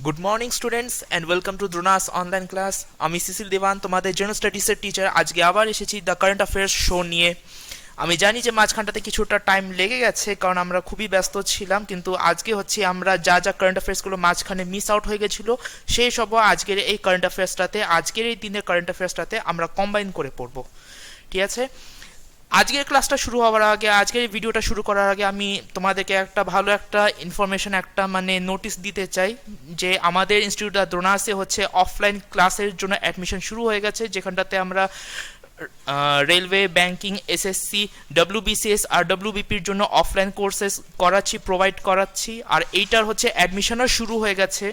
Good morning students and welcome to Drona's online class. আমি Cecil Devan, তোমাদের general স্টাডিজের teacher. আজকে আবার এসেছি দ্য কারেন্ট অ্যাফেয়ার্স শো নিয়ে। আমি জানি যে মাঝখানটাতে কিছুটা টাইম লেগে গেছে, কারণ আমরা খুবই ব্যস্ত ছিলাম, কিন্তু আজকে হচ্ছে আমরা যা যা কারেন্ট অ্যাফেয়ার্সগুলো মাঝখানে মিস আউট হয়ে গেছিলো সেই সব আজকের এই কারেন্ট অ্যাফেয়ার্সটাতে, আজকের এই দিনের কারেন্ট অ্যাফেয়ার্সটাতে আমরা কম্বাইন করে পড়বো। ঠিক আছে, আজকের ক্লাসটা শুরু হওয়ার আগে, আজকের ভিডিওটা শুরু করার আগে আমি তোমাদেরকে একটা ভালো একটা ইনফরমেশন, একটা মানে নোটিশ দিতে চাই যে আমাদের ইনস্টিটিউট দ্রোনাসে হচ্ছে অফলাইন ক্লাসের জন্য অ্যাডমিশন শুরু হয়ে গেছে, যেখানটাতে আমরা রেলওয়ে, ব্যাংকিং, এসএসসি, ডব্লিউবিসিএস আর ডব্লিউবিপির জন্য অফলাইন কোর্সেস করাচ্ছি, প্রোভাইড করাচ্ছি। আর এইটার হচ্ছে অ্যাডমিশনও শুরু হয়ে গেছে।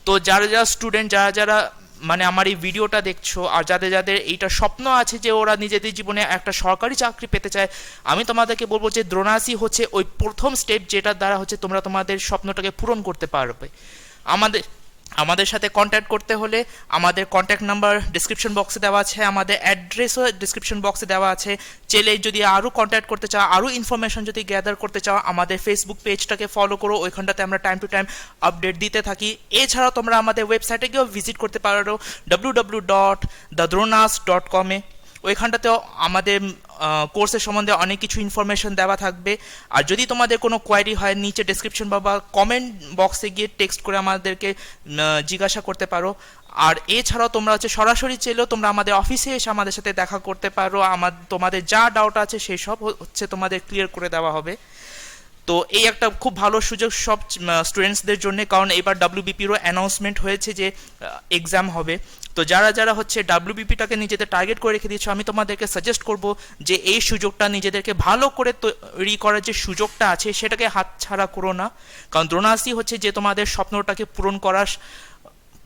তো যারা যারা স্টুডেন্ট, যারা যারা মানে আমার এই ভিডিওটা দেখছো, আর যাদের যাদের এইটা স্বপ্ন আছে যে ওরা নিজেদের জীবনে একটা সরকারি চাকরি পেতে চায়, আমি তোমাদেরকে বলবো যে দ্রোনাসই হচ্ছে ওই প্রথম স্টেপ যেটার দ্বারা হচ্ছে তোমরা তোমাদের স্বপ্নটাকে পূরণ করতে পারবে। আমাদের সাথে কন্ট্যাক্ট করতে হলে আমাদের কন্ট্যাক্ট নাম্বার ডিসক্রিপশন বক্সে দেওয়া আছে, আমাদের অ্যাড্রেসও ডিসক্রিপশন বক্সে দেওয়া আছে। চেলে যদি আরও কন্ট্যাক্ট করতে চাও, আরও ইনফরমেশন যদি গ্যাদার করতে চাও, আমাদের ফেসবুক পেজটাকে ফলো করো, ওইখানটাতে আমরা টাইম টু টাইম আপডেট দিতে থাকি। এছাড়াও তোমরা আমাদের ওয়েবসাইটে গিয়েও ভিজিট করতে পারো www.thedronas.com-এ। ওইখানটাতেও আমাদের কোর্সের সম্বন্ধে অনেক কিছু ইনফরমেশন দেওয়া থাকবে। আর যদি তোমাদের কোনো কোয়ারি হয়, নিচে ডেসক্রিপশন বা কমেন্ট বক্সে গিয়ে টেক্সট করে আমাদেরকে জিজ্ঞাসা করতে পারো। আর এছাড়াও তোমরা হচ্ছে সরাসরি চেলেও তোমরা আমাদের অফিসে এসে আমাদের সাথে দেখা করতে পারো। তোমাদের যা ডাউট আছে সেই সব হচ্ছে তোমাদের ক্লিয়ার করে দেওয়া হবে। তো এই একটা খুব ভালো সুযোগ সব স্টুডেন্টসদের জন্য, কারণ এবার ডাব্লিউবিপিরও অ্যানাউন্সমেন্ট হয়েছে যে এক্সাম হবে। তো যারা যারা হচ্ছে ডাব্লিউবিপিটাকে নিজেদের টার্গেট করে রেখে দিয়েছো, আমি তোমাদেরকে সাজেস্ট করব যে এই সুযোগটা নিজেদেরকে ভালো করে তৈরি করার যে সুযোগটা আছে সেটাকে হাতছাড়া করো না, কারণ দ্রোনাসই হচ্ছে যে তোমাদের স্বপ্নটাকে পূরণ করার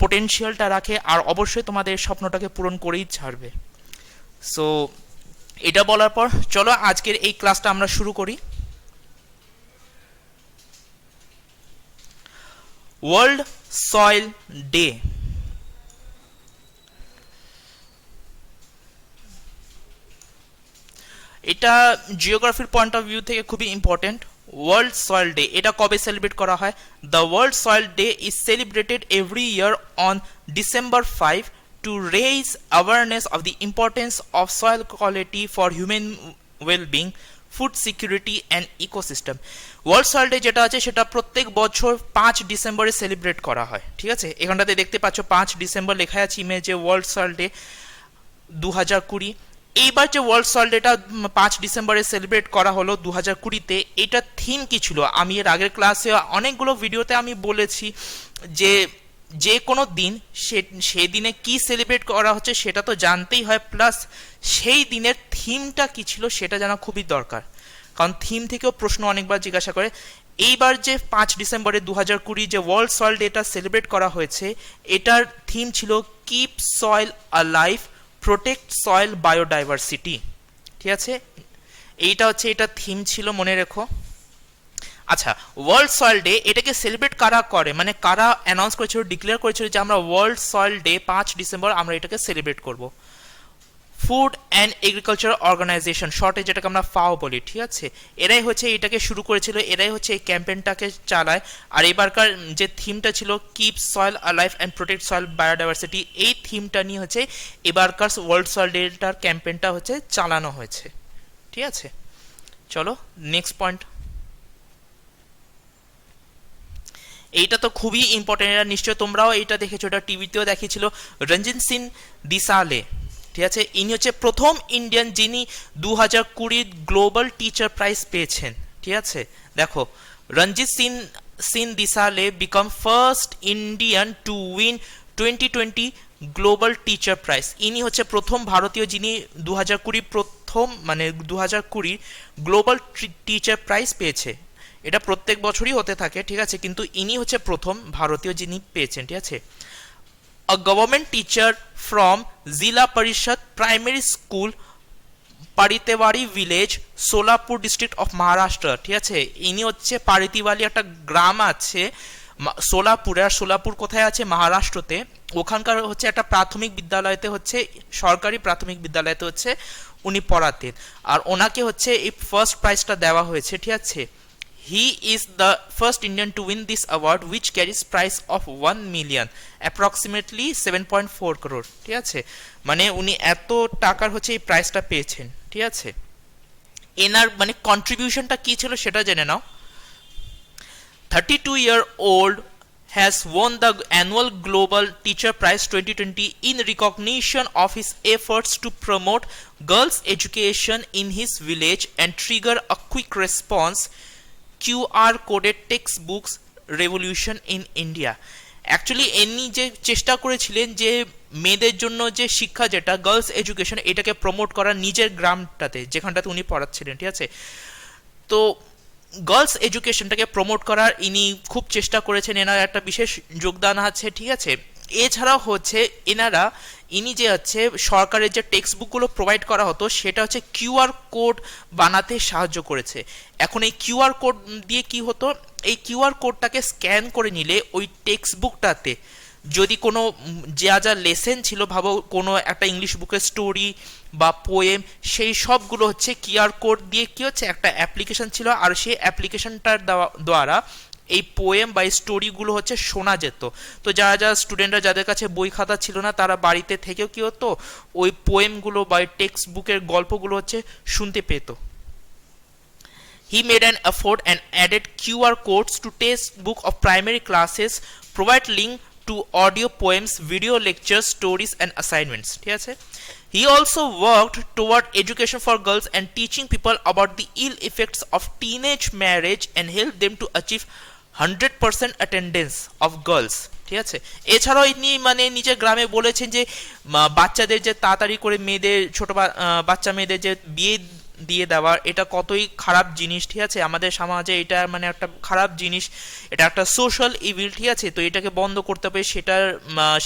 পোটেনশিয়ালটা রাখে, আর অবশ্যই তোমাদের স্বপ্নটাকে পূরণ করেই ছাড়বে। সো এটা বলার পর চলো আজকের এই ক্লাসটা আমরা শুরু করি। World soil day. এটা জিওগ্রাফির পয়েন্ট অফ ভিউ থেকে খুবই ইম্পর্টেন্ট। ওয়ার্ল্ড সয়েল ডে এটা কবে সেলিব্রেট করা হয়? The world soil day is celebrated every year on December 5 to raise awareness of the importance of soil quality for human well-being, food security and ecosystem. World soil day যেটা আছে সেটা প্রত্যেক বছর 5 ডিসেম্বরে সেলিব্রেট করা হয়। ঠিক আছে, এখানটাতে দেখতে পাচ্ছ 5 ডিসেম্বর লেখা আছে ইমেজে, ওয়ার্ল্ড সয়েল ডে 2020। এইবার যে ওয়ার্ল্ড সয়েল ডেটা 5 ডিসেম্বরে সেলিব্রেট করা হলো 2020-তে, এটা থিম কি ছিল? আমি এর আগের ক্লাসে অনেকগুলো ভিডিওতে আমি বলেছি যে যে কোনো দিন সেই দিনে কি সেলিব্রেট করা হচ্ছে সেটা তো জানতেই হয়, প্লাস সেই দিনের থিমটা কি ছিল সেটা জানা খুবই দরকার, কারণ থিম থেকেও প্রশ্ন অনেকবার জিজ্ঞাসা করে। এইবার যে 5 ডিসেম্বরে 2020 যে ওয়ার্ল্ড সয়েল ডেটা সেলিব্রেট করা হয়েছে, এটার থিম ছিল keep soil alive, protect soil biodiversity. ঠিক আছে, এইটা হচ্ছে এটা থিম ছিল, মনে রেখো। আচ্ছা, ওয়ার্ল্ড সয়েল ডে এটাকে সেলিব্রেট কারা করে, মানে কারা অ্যানাউন্স করেছিল, ডিক্লেয়ার করেছিল যে আমরা ওয়ার্ল্ড সয়েল ডে 5 ডিসেম্বর আমরা এটাকে সেলিব্রেট করব? ফুড অ্যান্ড এগ্রিকালচার অর্গানাইজেশন, শর্টে যেটাকে আমরা ফাও বলি। ঠিক আছে, এরাই হচ্ছে এটাকে শুরু করেছিল, এরাই হচ্ছে এই ক্যাম্পেইনটাকে চালায়। আর এবারকার যে থিমটা ছিল keep soil alive and protect soil biodiversity, এই থিমটা নিয়ে হচ্ছে এবারকার ওয়ার্ল্ড সয়েল ডেটার ক্যাম্পেইনটা হচ্ছে চালানো হয়েছে। ঠিক আছে, চলো নেক্সট পয়েন্ট। এইটা তো খুবই ইম্পর্টেন্ট, এটা নিশ্চয়ই তোমরাও এইটা দেখেছো, এটা টিভিতেও দেখিয়েছিল। রঞ্জিত সিং দিসালে, ঠিক আছে, ইনি হচ্ছে প্রথম ইন্ডিয়ান যিনি 2020 গ্লোবাল টিচার প্রাইজ পেয়েছেন। ঠিক আছে, দেখো, Ranjit Singh Disale became first Indian to win 2020 global teacher prize. ইনি হচ্ছে প্রথম ভারতীয় যিনি 2020 প্রথম মানে 2020 গ্লোবাল টিচার প্রাইজ পেয়েছে। এটা প্রত্যেক বছরই হতে থাকে, ঠিক আছে, কিন্তু ইনি হচ্ছে প্রথম ভারতীয় যিনি পেয়েছেন। ঠিক আছে, a government teacher from Zila Parishad Primary School, Paritewadi village, Solapur district of Maharashtra. ঠিক আছে, ইনি হচ্ছে পারিতিবালি একটা গ্রাম আছে সোলাপুরে, আর সোলাপুর কোথায় আছে? মহারাষ্ট্রতে। ওখানকার হচ্ছে একটা প্রাথমিক বিদ্যালয়তে হচ্ছে, সরকারি প্রাথমিক বিদ্যালয়তে হচ্ছে উনি পড়াতেন, আর ওনাকে হচ্ছে এই ফার্স্ট প্রাইজটা দেওয়া হয়েছে। ঠিক আছে, He is the first Indian to win this award, which carries prize of 1 million, approximately 7.4 crore. ঠিক আছে, মানে উনি এত টাকার হচ্ছে এই প্রাইজটা পেয়েছেন। ঠিক আছে, এনার মানে কন্ট্রিবিউশনটা কি ছিল সেটা জেনে নাও। 32-year-old has won the annual Global Teacher Prize 2020 in recognition of his efforts to promote girls' education in his village and trigger a quick response QR-coded textbooks revolution in India. Actually any যে চেষ্টা করেছিলেন যে মেয়েদের জন্য যে শিক্ষা, যেটা girls education, এটাকে প্রমোট করা নিজের গ্রামটাতে যেখানটাতে উনি পড়াচ্ছিলেন। ঠিক আছে, তো গার্লস এডুকেশনটাকে প্রমোট করার ইনি খুব চেষ্টা করেছেন, এনার একটা বিশেষ যোগদান আছে। ঠিক আছে, এছাড়াও হচ্ছে ইনি যে হচ্ছে সরকারের যে টেক্সট বুকগুলো প্রোভাইড করা হতো সেটা হচ্ছে কিউআর কোড বানাতে সাহায্য করেছে। এখন এই কিউআর কোড দিয়ে কি হতো, এই কিউআর কোডটাকে স্ক্যান করে নিলে ওই টেক্সট বুকটাতে যদি কোনো যা যা লেসেন ছিল, ভাবো কোনো একটা ইংলিশ বুকের স্টোরি বা পোয়েম, সেই সবগুলো হচ্ছে কিউআর কোড দিয়ে কি হচ্ছে একটা অ্যাপ্লিকেশন ছিল, আর সেই অ্যাপ্লিকেশনটার দ্বারা এই পোয়েম বা এই স্টোরিগুলো হচ্ছে শোনা যেত। তো যারা স্টুডেন্টরা যাদের কাছে বই খাতা ছিল না, তারা বাড়িতে থেকেও কি হতো ওই পোয়েমগুলো বা টেক্সট বুকের গল্পগুলো হচ্ছে শুনতে পেত। He made an effort and added QR codes to textbook of primary classes, provide link to audio poems, video lectures, stories and assignments. ঠিক আছে, he also worked toward education for girls and teaching people about the ill effects of teenage marriage and helped them to achieve 100% attendance of girls. ঠিক আছে, এছাড়াও ইনি মানে নিজের গ্রামে বলেছেন যে বাচ্চাদের যে তাড়াতাড়ি করে মেয়েদের বাচ্চা মেয়েদের যে বিয়ে দিয়ে দেওয়া, এটা কতই খারাপ জিনিস। ঠিক আছে, আমাদের সমাজে এটা মানে একটা খারাপ জিনিস, এটা একটা সোশ্যাল ইভিল। ঠিক আছে, তো এটাকে বন্ধ করতে হবে,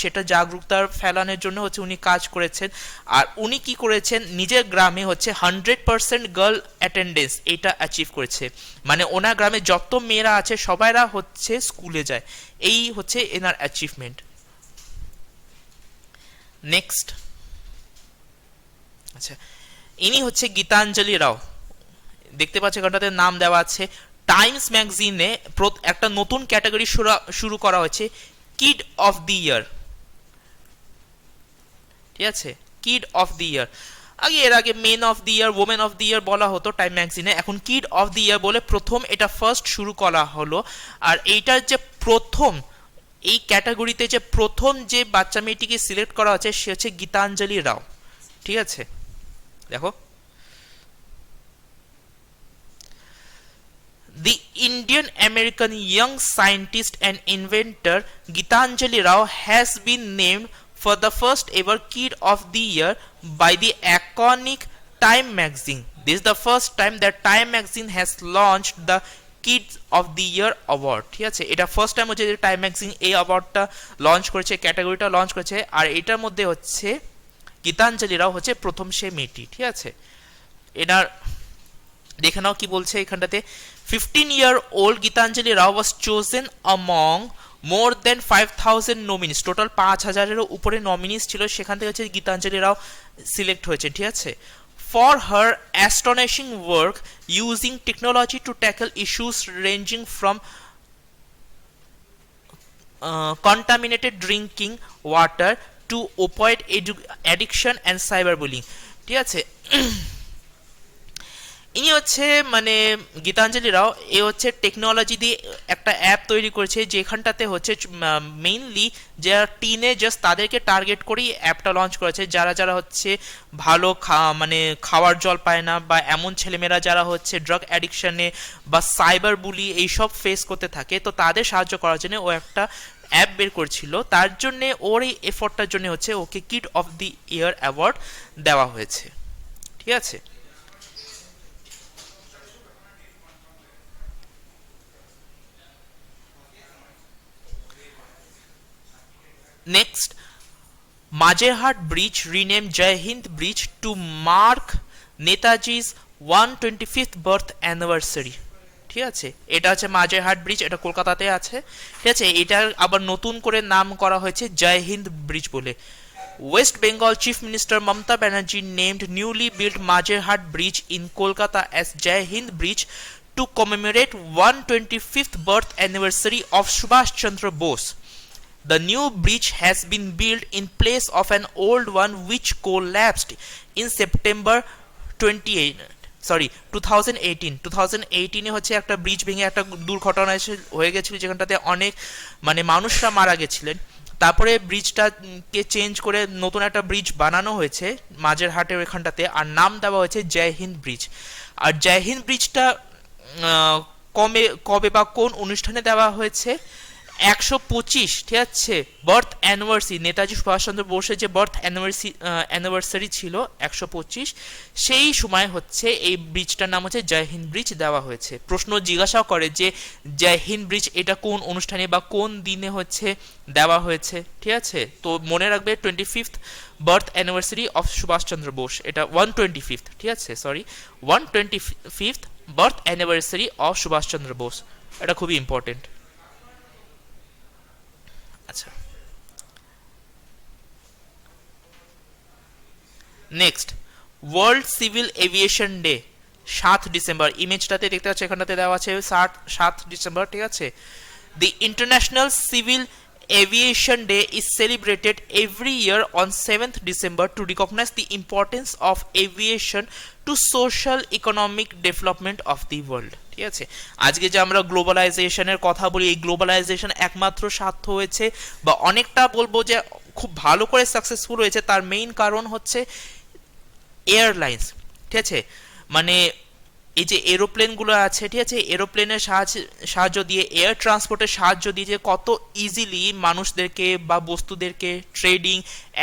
সেটা জাগরুকতার ফেলানোর জন্য হচ্ছে উনি কাজ করেছেন। আর উনি কি করেছেন, নিজের গ্রামে হচ্ছে 100% গার্ল অ্যাটেন্ডেন্স এটা অ্যাচিভ করেছে, মানে ওনার গ্রামে যত মেয়েরা আছে সবাইরা হচ্ছে স্কুলে যায়, এই হচ্ছে এনার অ্যাচিভমেন্ট। নেক্সট, আচ্ছা, ইনি হচ্ছে গীতাঞ্জলি রাও। দেখতে পাচ্ছ এখানটাতে নাম দেওয়া আছে। টাইমস ম্যাগাজিনে একটা নতুন ক্যাটাগরি শুরু করা হয়েছে, কিড অফ দি ইয়ার। ঠিক আছে, কিড অফ দি ইয়ার। এর আগে men of the year, women of the year বলা হতো টাইম ম্যাগাজিনে, এখন কিড অফ দি ইয়ার বলে প্রথম এটা ফার্স্ট শুরু করা হলো। আর এইটার যে প্রথম এই ক্যাটাগরিতে যে প্রথম যে বাচ্চা মেয়েটিকে সিলেক্ট করা হচ্ছে সে হচ্ছে গীতাঞ্জলি রাও। ঠিক আছে, দেখো, the Indian American young scientist and inventor Gitanjali Rao has been named for the first ever Kid of the Year by the iconic Time magazine. This is the first time that Time magazine has launched the Kids of the Year award. ঠিক আছে, এটা first time হচ্ছে যে time magazine এই অ্যাওয়ার্ডটা launch করেছে, ক্যাটাগরিটা launch করেছে। আর এটার মধ্যে হচ্ছে গীতাঞ্জলি রাও হচ্ছে প্রথম সে মেয়েটি। ঠিক আছে, এনার দেখে নাও কি বলছে এখানটাতে। 15-year-old Gitanjali Rao was chosen among more than 5,000 nominees. Total 5,000-এরও উপরে নমিনিস ছিল, সেখান থেকে হচ্ছে গীতাঞ্জলি রাও সিলেক্ট হয়েছে। ঠিক আছে, for her astonishing work using technology to tackle issues ranging from contaminated drinking water to opioid addiction and cyberbullying. ঠিক আছে, ইনি হচ্ছে মানে গীতাঞ্জলি রাও এ হচ্ছে টেকনোলজি দিয়ে একটা অ্যাপ তৈরি করেছে, যেখানটাতে হচ্ছে মেইনলি যারা টিনেজার্স তাদেরকে টার্গেট করেই অ্যাপটা লঞ্চ করেছে, যারা হচ্ছে ভালো মানে খাওয়ার জল পায় না, বা এমন ছেলেমেয়েরা যারা হচ্ছে ড্রাগ অ্যাডিকশনে বা সাইবার বুলি এইসব ফেস করতে থাকে, তো তাদের সাহায্য করার জন্য ও একটা অ্যাপ বের করছিল। তার জন্যে ওর এই এফোর্টটার জন্য হচ্ছে okay kid of the year award দেওয়া হয়েছে। ঠিক আছে, next, Majerhat Bridge renamed Jai Hind Bridge to mark Netaji's 125th birth anniversary. ঠিক আছে, এটা হচ্ছে মাঝেরহাট ব্রিজ, এটা কলকাতাতে আছে। ঠিক আছে, এটার আবার নতুন করে নাম করা হয়েছে জয় হিন্দ ব্রিজ বলে। West Bengal Chief Minister Mamata Banerjee named newly built Majerhat Bridge in Kolkata as Jai Hind Bridge to commemorate 125th birth anniversary of Subhash Chandra Bose. The new bridge has been built in place of an old one which collapsed in September 2018 হচ্ছে একটা bridge ভেঙে একটা দুর্ঘটনা হয়ে গেছিল, যেখানটাতে অনেক মানে মানুষরা মারা গেছিলেন। তারপরে ব্রিজটাকে চেঞ্জ করে নতুন একটা ব্রিজ বানানো হয়েছে মাঝের হাটের ওইখানটাতে, আর নাম দেওয়া হয়েছে জয় হিন্দ ব্রিজ। আর জয় হিন্দ ব্রিজটা কবে বা কোন অনুষ্ঠানে দেওয়া হয়েছে? 125, ঠিক আছে, বার্থ অ্যানিভার্সারি, নেতাজি সুভাষচন্দ্র বোসের যে বার্থ অ্যানিভার্সারি ছিল 125, সেই সময় হচ্ছে এই ব্রিজটার নাম হচ্ছে জয় হিন্দ ব্রিজ দেওয়া হয়েছে। প্রশ্ন জিজ্ঞাসা করে যে জয় হিন্দ ব্রিজ এটা কোন অনুষ্ঠানে বা কোন দিনে হচ্ছে দেওয়া হয়েছে, ঠিক আছে? তো মনে রাখবে 25th birth anniversary of Subhash Chandra Bose, এটা 125th, ঠিক আছে, sorry 125th birth anniversary of Subhash Chandra Bose, এটা খুবই ইম্পর্টেন্ট। আচ্ছা, next world civil aviation day 7 December. ইমেজটাতে দেখতে পাচ্ছ এখানটাতে দেওয়া আছে 7 ডিসেম্বর, ঠিক আছে। The international civil Aviation Day is celebrated every year on 7th December to recognize the importance of aviation to social economic development of the world. ঠিক আছে, আজকে যে আমরা গ্লোবালাইজেশনের কথা বলি, এই গ্লোবালাইজেশন একমাত্র সার্থ হয়েছে বা অনেকটা বলবো যে খুব ভালো করে সাকসেসফুল হয়েছে, তার মেইন কারণ হচ্ছে এয়ারলাইন্স, ঠিক আছে। মানে এই যে এরোপ্লেনগুলো আছে, ঠিক আছে, এরোপ্লেনের সাহায্য দিয়ে, এয়ার ট্রান্সপোর্টের সাহায্য দিয়ে যে কত ইজিলি মানুষদেরকে বা বস্তুদেরকে ট্রেডিং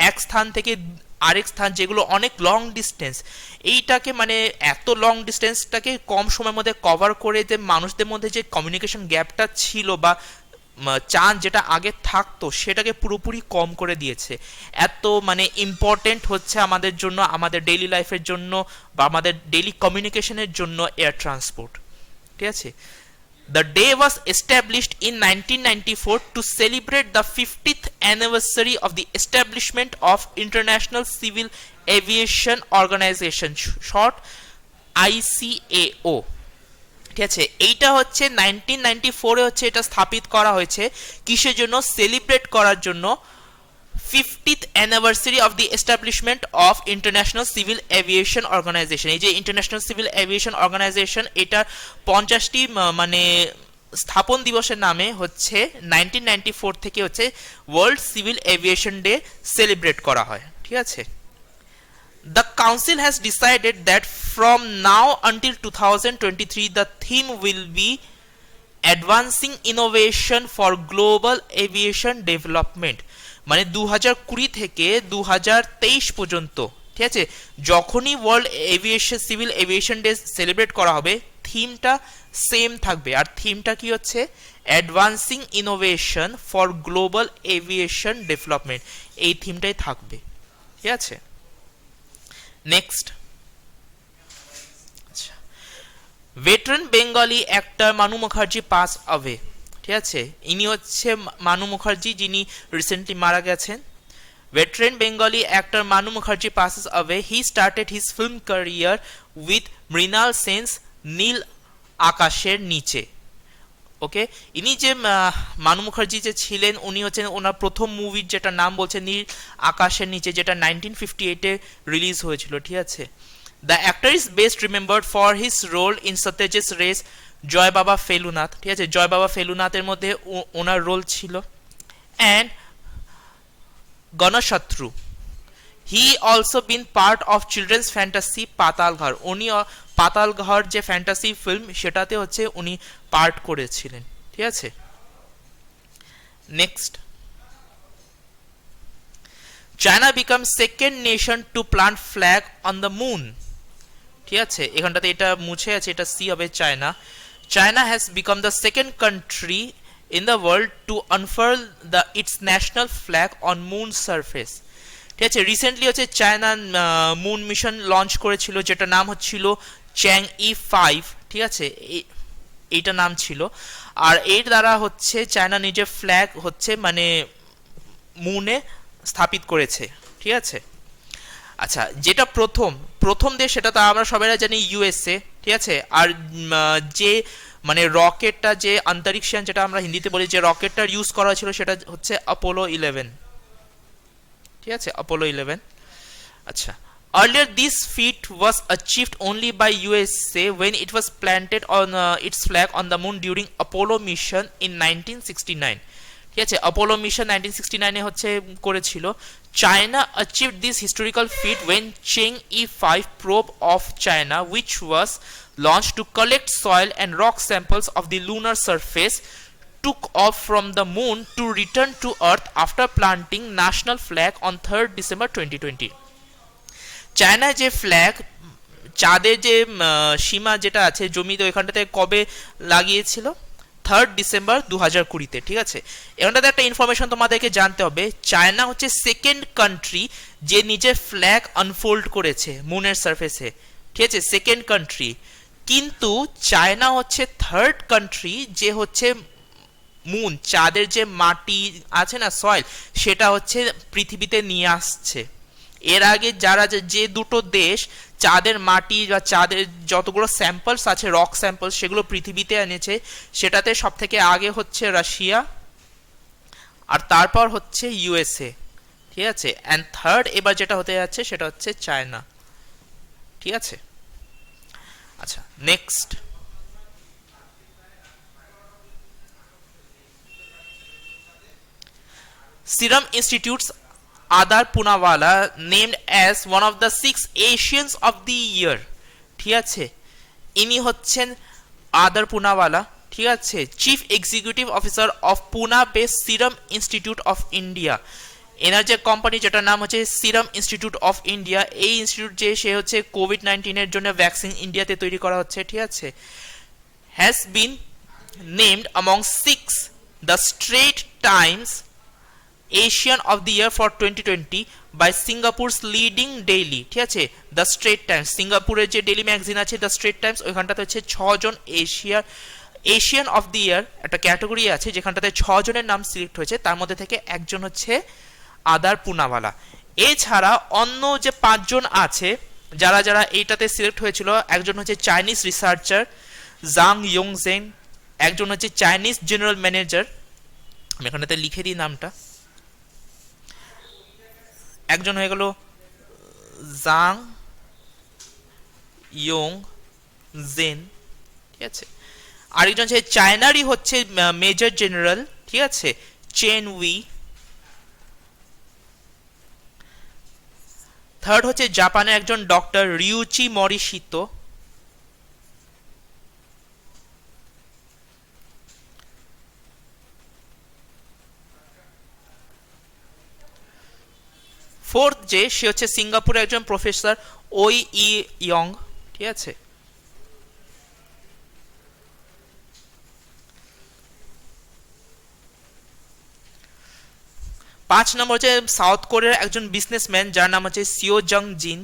এক স্থান থেকে আরেক স্থান, যেগুলো অনেক লং ডিস্টেন্স, এইটাকে মানে এত লং ডিস্টেন্সটাকে কম সময়ের মধ্যে কভার করে যে মানুষদের মধ্যে যে কমিউনিকেশন গ্যাপটা ছিল বা চান্স যেটা আগে থাকতো সেটাকে পুরোপুরি কম করে দিয়েছে। এত মানে ইম্পর্টেন্ট হচ্ছে আমাদের জন্য, আমাদের ডেইলি লাইফের জন্য বা আমাদের ডেইলি কমিউনিকেশনের জন্য এয়ার ট্রান্সপোর্ট, ঠিক আছে। The day was established in 1994 to celebrate the 50th anniversary of the establishment of International Civil Aviation Organization, short ICAO, ঠিক আছে। এইটা হচ্ছে 1994 হচ্ছে এটা স্থাপিত করা হয়েছে, কিসের জন্য? সেলিব্রেট করার জন্য 50th anniversary of the establishment of International Civil Aviation Organization. এই যে ইন্টারন্যাশনাল সিভিল এভিয়েশন অর্গানাইজেশন, এটা 50টি মানে স্থাপন দিবসের নামে হচ্ছে 1994 থেকে হচ্ছে world civil aviation day celebrate করা হয়, ঠিক আছে। The Council has decided that from now until 2023, the theme will be Advancing Innovation for Global Aviation Development. মানে 2020 থেকে 2023 পর্যন্ত, ঠিক আছে, যখনই world aviation civil aviation day celebrate করা হবে, থিমটা সেম থাকবে। আর থিমটা কি হচ্ছে? Advancing innovation for global aviation development, এই থিমটাই থাকবে, ঠিক আছে। নেক্সট, ভেটারান বেঙ্গলি অ্যাক্টর মানু মুখার্জি পাস অ্যাওয়ে, ঠিক আছে। ইনি হচ্ছে মানু মুখার্জি, যিনি রিসেন্টলি মারা গেছেন। ভেটারান বেঙ্গলি অ্যাক্টর মানু Mukherjee passes away. He started his film career with Mrinal সেনস নীল আকাশের নিচে। ওকে, ইনি যে মানু মুখার্জি যে ছিলেন, উনি হচ্ছেন ওনার প্রথম মুভির যেটা নাম বলছে নীল আকাশের নিচে, যেটা 1958-এ রিলিজ হয়েছিল, ঠিক আছে। The actor is best remembered for his role in Satyajit Ray's Joi Baba Felunath, ঠিক আছে, জয় বাবা ফেলুনাথের মধ্যে ওনার রোল ছিল। And Ganashatru, he also been part of children's fantasy Patal Ghar, উনি পাতাল ঘর যে ফ্যান্টাসি ফিল্ম সেটাতে হচ্ছে উনি পার্ট করেছিলেন, ঠিক আছে। Next, China become second nation to plant flag on the moon, ঠিক আছে, এখানটাতে এটা মুছে আছে, এটা সি হবে China. China has become the second country in the world to unfurl its national flag on moon surface, ঠিক আছে। রিসেন্টলি হচ্ছে চায়না মুন মিশন লঞ্চ করেছিল, যেটা নাম হচ্ছিল চ্যাংই-5, ঠিক আছে, এইটা নাম ছিল। আর এর দ্বারা হচ্ছে চায়না নিজের ফ্ল্যাগ হচ্ছে মানে মুনে স্থাপিত করেছে, ঠিক আছে। আচ্ছা, যেটা প্রথম দেশ সেটা তো আমরা সবাই জানি ইউএসএ, ঠিক আছে। আর যে মানে রকেটটা, যে অন্তরিক্ষযান যেটা আমরা হিন্দিতে বলি, যে রকেটটার ইউজ করা হয়েছিল সেটা হচ্ছে অ্যাপোলো 11, ঠিক আছে, অ্যাপোলো 11। আচ্ছা, earlier this feat was achieved only by USA when it was planted on its flag on the moon during Apollo mission in 1969, ঠিক আছে। অ্যাপোলো মিশন 1969 এ হচ্ছে করেছিল। China achieved this historical feat when Chang'e E5 probe of China, which was launched to collect soil and rock samples of the lunar surface, took off from the moon to return to Earth after planting national flag on 3rd December 2020। China যে flag, চাঁদের যে সীমা যেটা আছে জমিতে, ওইখানটাতে কবে লাগিয়েছিল? 3rd December 2020-তে, ঠিক আছে। এখানটাতে একটা ইনফরমেশন তোমাদেরকে জানতে হবে, চায়না হচ্ছে সেকেন্ড কান্ট্রি যে নিজের ফ্ল্যাগ আনফোল্ড করেছে মুনের সারফেসে, ঠিক আছে, সেকেন্ড কান্ট্রি। কিন্তু চায়না হচ্ছে থার্ড কান্ট্রি যে হচ্ছে মুন, চাঁদের যে মাটি আছে না, সয়েল, সেটা হচ্ছে পৃথিবীতে নিয়ে আসছে। এর আগে যারা যে দুটো দেশ চাঁদের মাটি বা চাঁদের যতগুলো স্যাম্পলস আছে, রক স্যাম্পলস, সেগুলো পৃথিবীতে এনেছে, সেটাতে সব থেকে আগে হচ্ছে রাশিয়া, আর তারপর হচ্ছে ইউএসএ, ঠিক আছে। অ্যান্ড থার্ড এবার যেটা হতে যাচ্ছে সেটা হচ্ছে চায়না, ঠিক আছে। আচ্ছা, next, Serum Institute's Adar Poonawalla named as one of the 6 Asians of the year, ঠিক আছে। ইনি হচ্ছেন আদার পুনাওয়ালা, ঠিক আছে, chief executive officer of Poona based Serum Institute of India. এনার যে কোম্পানি, যেটার নাম হচ্ছে সিরাম ইনস্টিটিউট অফ ইন্ডিয়া, এই ইনস্টিটিউট যে সে হচ্ছে কোভিড-19-এর জন্য ভ্যাকসিন ইন্ডিয়াতে তৈরি করা হচ্ছে, ঠিক আছে, has been named among 6 the Straits Times Asian of the year for 2020 by Singapore's leading daily, ঠিক আছে। দ্য স্ট্রেট টাইমস, সিঙ্গাপুরের যে ডেইলি ম্যাগাজিন আছে দ্য স্ট্রেট টাইমস, ওইখানটাতে হচ্ছে 6 জন এশিয়ান অফ দি ইয়ার একটা ক্যাটাগরি আছে, যেখানটাতে 6 জনের নাম সিলেক্ট হয়েছে, তার মধ্যে থেকে একজন হচ্ছে আদার পুনাওয়ালা। এছাড়া অন্য যে 5 জন আছে যারা যারা এইটাতে সিলেক্ট হয়েছিল, একজন হচ্ছে চাইনিজ রিসার্চার জাং ইয়ংজেন, একজন হচ্ছে চাইনিজ জেনারেল ম্যানেজার, আমি এখানটাতে লিখে দিই নামটা, একজন হয়ে গেল জাং ইয়ং জেন, ঠিক আছে। আরেকজন হচ্ছে চায়নারই হচ্ছে মেজর জেনারেল, ঠিক আছে, চেন উই। থার্ড হচ্ছে জাপানের একজন ডক্টর রিউচি মরিশিতো। ফোর্থ যে সে হচ্ছে সিঙ্গাপুরের একজন প্রফেসর ওই ই ইয়ং, ঠিক আছে। পাঁচ নম্বর হচ্ছে সাউথ কোরিয়ার একজন বিজনেসম্যান যার নাম হচ্ছে সিও জং জিন।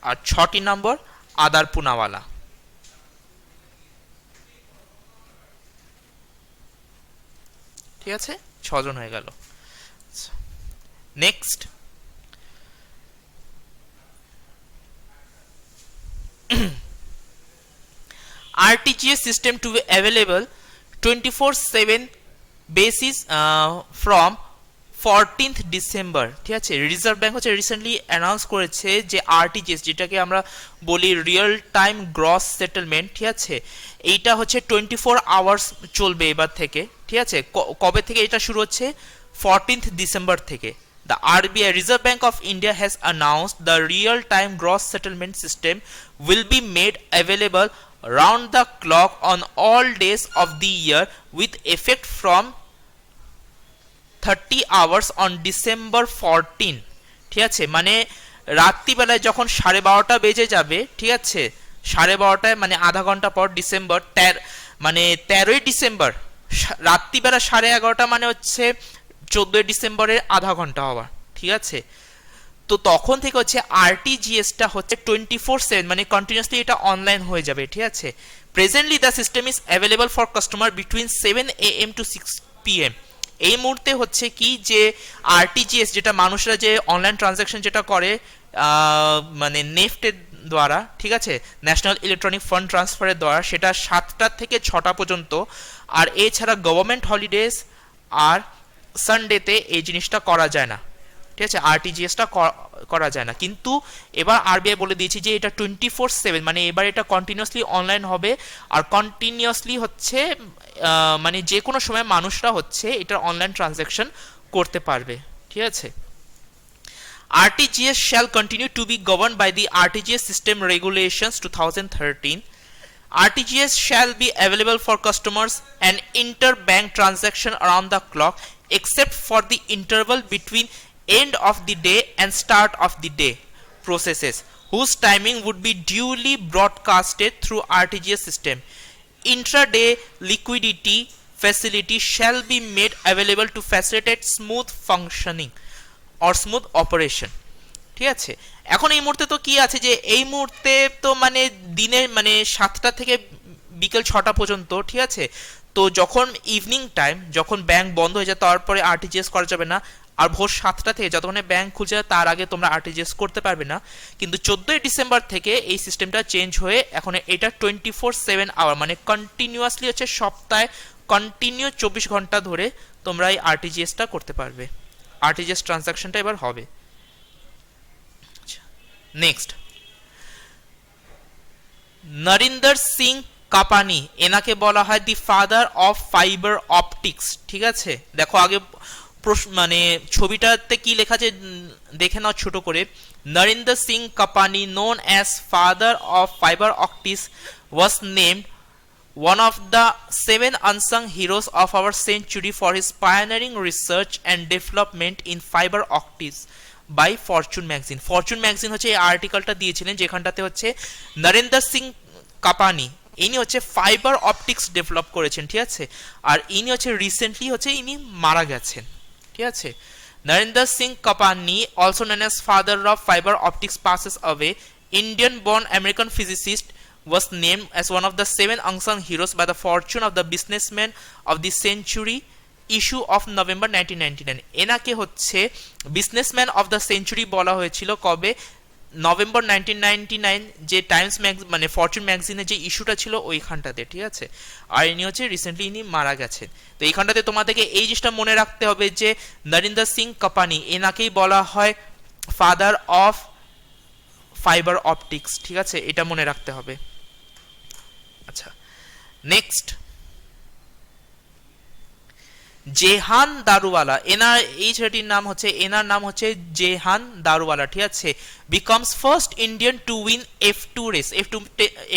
আর 6টি নম্বর আদার পুনাওয়ালা, ঠিক আছে, 6 জন হয়ে গেল। Next, RTGS system to be available 24/7 basis from 14th December, ঠিক আছে। রিজার্ভ ব্যাংক হচ্ছে রিসেন্টলি অ্যানাউন্স করেছে যে আরটিজিএস, যেটাকে আমরা বলি রিয়েল টাইম গ্রস সেটেলমেন্ট, ঠিক আছে, এইটা হচ্ছে 24 আওয়ার্স চলবে এবার থেকে, ঠিক আছে। কবে থেকে এটা শুরু হচ্ছে? 14th ডিসেম্বর থেকে। The RBI, Reserve Bank of India, has announced the real-time gross settlement system will be made available round the clock on all days of the year with effect from 30 hours on December 14, ঠিক আছে। মানে রাত্রিবেলায় যখন 12:30 বেজে যাবে, ঠিক আছে, 12:30 মানে আধা ঘন্টা পর ডিসেম্বর মানে 13ই ডিসেম্বর রাত্রিবেলা 11:30 মানে হচ্ছে 14 ডিসেম্বরের আধা ঘন্টা হওয়া, ঠিক আছে। তো তখন থেকে হচ্ছে আরটিজিএসটা হচ্ছে 24/7 মানে কন্টিনিউয়াসলি এটা অনলাইন হয়ে যাবে, ঠিক আছে। Presently the system is available for customer between 7 AM to 6 PM। এই মুহূর্তে হচ্ছে কি যে আরটিজিএস যেটা মানুষরা যে অনলাইন ট্রানজাকশন যেটা করে মানে নেফটের দ্বারা, ঠিক আছে, ন্যাশনাল ইলেকট্রনিক ফান্ড ট্রান্সফারের দ্বারা, সেটা 7টা থেকে 6টা পর্যন্ত। আর এছাড়া গভর্নমেন্ট হলিডেজ আর সানডেতে এই জিনিসটা করা যায় না, ঠিক আছে, আরটিজিএসটা করা যায় না। কিন্তু এবার আরবিআই বলে দিয়েছে যে এটা 24/7, মানে এবার এটা কন্টিনিউয়াসলি অনলাইন হবে। আর কন্টিনিউয়াসলি হচ্ছে মানে যে কোনো সময় মানুষরা হচ্ছে এটা অনলাইন ট্রানজ্যাকশন করতে পারবে, ঠিক আছে। RTGS shall continue to be governed by the RTGS System Regulations 2013. RTGS shall be available for customers and interbank transaction around the clock except for the interval between end of the day and start of the day processes whose timing would be duly broadcasted through RTGS system. Intraday liquidity facility shall be made available to facilitate smooth functioning or smooth operation, ঠিক আছে। এখন এই মুহূর্তে তো কি আছে যে এই মুহূর্তে তো মানে দিনের মানে 7টা থেকে বিকেল 6টা পর্যন্ত, ঠিক আছে। তো যখন ইভিনিং টাইম, যখন ব্যাংক বন্ধ হয়ে যায়, তারপরে আরটিজিএস করা যাবে না। আর ভোর 7টা থেকে যতক্ষণে ব্যাংক খুলছে তার আগে তোমরা আরটিজিএস করতে পারবে না। কিন্তু 14ই ডিসেম্বর থেকে এই সিস্টেমটা চেঞ্জ হয়ে এখন এটা 24/7 আওয়ার, মানে কন্টিনিউয়াসলি হচ্ছে সপ্তাহে কন্টিনিউ 24 ঘন্টা ধরে তোমরা এই আরটিজিএসটা করতে পারবে। আরটিজিএস ট্রানজাকশনটা এবার হবে। নেক্সট, নরিন্দর সিং কাপানি, এনাকে বলা হয় the father of fibre optics, ঠিক আছে। দেখো আগে মানে ছবিটাতে কি লেখা আছে দেখে নাও ছোট করে। Narinder Singh Kapany, known as father of fiber optics, was named one of the 7 unsung heroes of our century for his pioneering research and development in fiber optics by Fortune magazine. Fortune magazine হচ্ছে এই আর্টিকেলটা দিয়েছিলেন যেখানটাতে হচ্ছে নরেন্দ্র সিং কাপানি ইনি হচ্ছে ফাইবার অপটিক্স ডেভেলপ করেছেন, ঠিক আছে। আর ইনি হচ্ছে রিসেন্টলি হচ্ছে ইনি মারা গেছেন, ঠিক আছে। Narendra Singh Kapany, also known as father of fiber optics, passes away. Indian born American physicist, was named as one of the 7 unsung heroes by the Fortune of the businessman of the century issue of November 1999. এনাকে হচ্ছে businessman of the century বলা হয়েছিল কবে? November 1999 যে Times মানে Fortune ম্যাগাজিনের যে ইস্যুটা ছিল ওইখানটাতে, ঠিক আছে। আর ইনি হচ্ছে রিসেন্টলি ইনি মারা গেছেন। তো এইখানটাতে তোমাদেরকে এই জিনিসটা মনে রাখতে হবে যে নরিন্দর সিং কাপানি এনাকেই বলা হয় ফাদার অফ ফাইবার অপটিক্স, ঠিক আছে, এটা মনে রাখতে হবে। আচ্ছা, নেক্সট, জেহান দারুওয়ালা, এনার এই ছেলেটির নাম হচ্ছে, এনার নাম হচ্ছে জেহান দারুওয়ালা, ঠিক আছে। Becomes first Indian to win F2 race.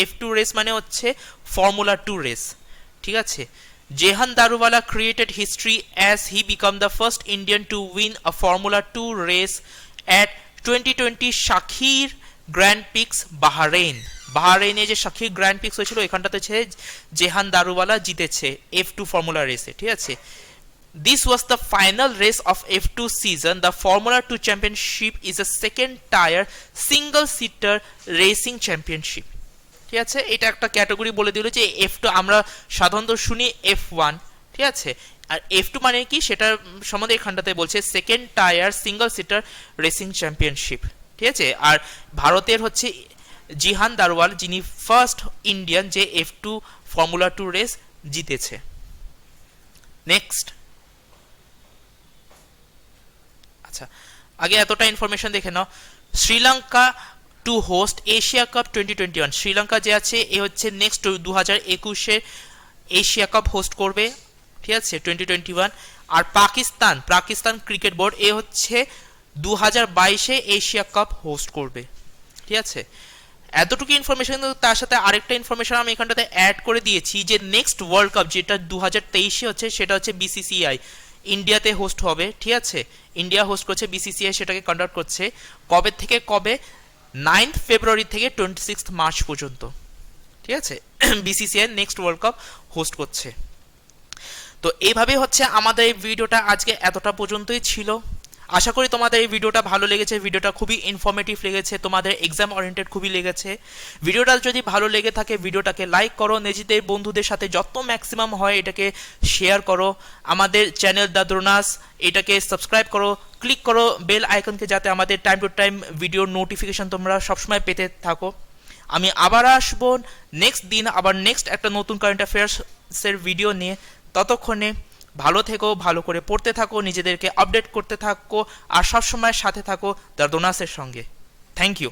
F2 race মানে হচ্ছে ফর্মুলা 2 রেস, ঠিক আছে। Jehan Daruwala created history as he became the first Indian to win a Formula 2 race at 2020 Sakhir Grand Prix, Bahrain. বাহরাইনে যে সাকির গ্র্যান্ড পিক্স হয়েছিল এখানটাতে হচ্ছে জেহান দারুওয়ালা জিতেছে F2 formula রেসে, ঠিক আছে। This was the final race of F2 season. The Formula 2 Championship is a second tier single seater racing championship, ঠিক আছে। এটা একটা ক্যাটাগরি বলে দিল যে F2 আমরা সাধারণত শুনি F1, ঠিক আছে। আর F2 মানে কি সেটা সম্বন্ধে এখানটাতে বলছে second tyre single seater racing championship, ঠিক আছে। আর ভারতের হচ্ছে জিহান দারওয়াল যিনি ফার্স্ট ইন্ডিয়ান যে F2 ফর্মুলা 2 রেস জিতেছে। নেক্সট, আচ্ছা আগে এতটা ইনফরমেশন দেখে নাও। Sri Lanka to host Asia cup 2021, Sri Lanka যে আছে এ হচ্ছে নেক্সট 2021 এশিয়া কাপ হোস্ট করবে, ঠিক আছে, 2021। আর পাকিস্তান ক্রিকেট বোর্ড এ হচ্ছে 2022 এশিয়া কাপ হোস্ট করবে, ঠিক আছে। এতটুকু ইনফরমেশন, তার সাথে আরেকটা ইনফরমেশন আমি এখানটাতে অ্যাড করে দিয়েছি যে নেক্সট ওয়ার্ল্ড কাপ যেটা 2023 হচ্ছে সেটা হচ্ছে BCCI ইন্ডিয়াতে হোস্ট হবে, ঠিক আছে। ইন্ডিয়া হোস্ট করছে, BCCI সেটাকে কন্ডাক্ট করছে। কবে থেকে কবে? 9 ফেব্রুয়ারি থেকে 26 মার্চ পর্যন্ত, ঠিক আছে। BCCI next world cup host করছে। তো এইভাবে হচ্ছে আমাদের এই ভিডিওটা আজকে এতটা পর্যন্তই ছিল। আশা করি তোমাদের এই ভিডিওটা ভালো লেগেছে, ভিডিওটা খুবই ইনফরমেটিভ লেগেছে, তোমাদের এক্সাম ওরিয়েন্টেড খুবই লেগেছে। ভিডিওটা যদি ভালো লেগে থাকে ভিডিওটাকে লাইক করো, নিজেদের বন্ধুদের সাথে যত ম্যাক্সিমাম হয় এটাকে শেয়ার করো। আমাদের চ্যানেল দ্য দ্রোনাস এটাকে সাবস্ক্রাইব করো, ক্লিক করো বেল আইকনকে, যাতে আমাদের টাইম টু টাইম ভিডিওর নোটিফিকেশন তোমরা সবসময় পেতে থাকো। আমি আবার আসবো নেক্সট দিন, আবার নেক্সট একটা নতুন কারেন্ট অ্যাফেয়ার্সের ভিডিও নিয়ে। ততক্ষণে ভালো থেকো, ভালো করে পড়তে থাকো, নিজেদেরকে আপডেট করতে থাকো, আর সবসময় সাথে থাকো দ্য দ্রোনাসের সঙ্গে। Thank you.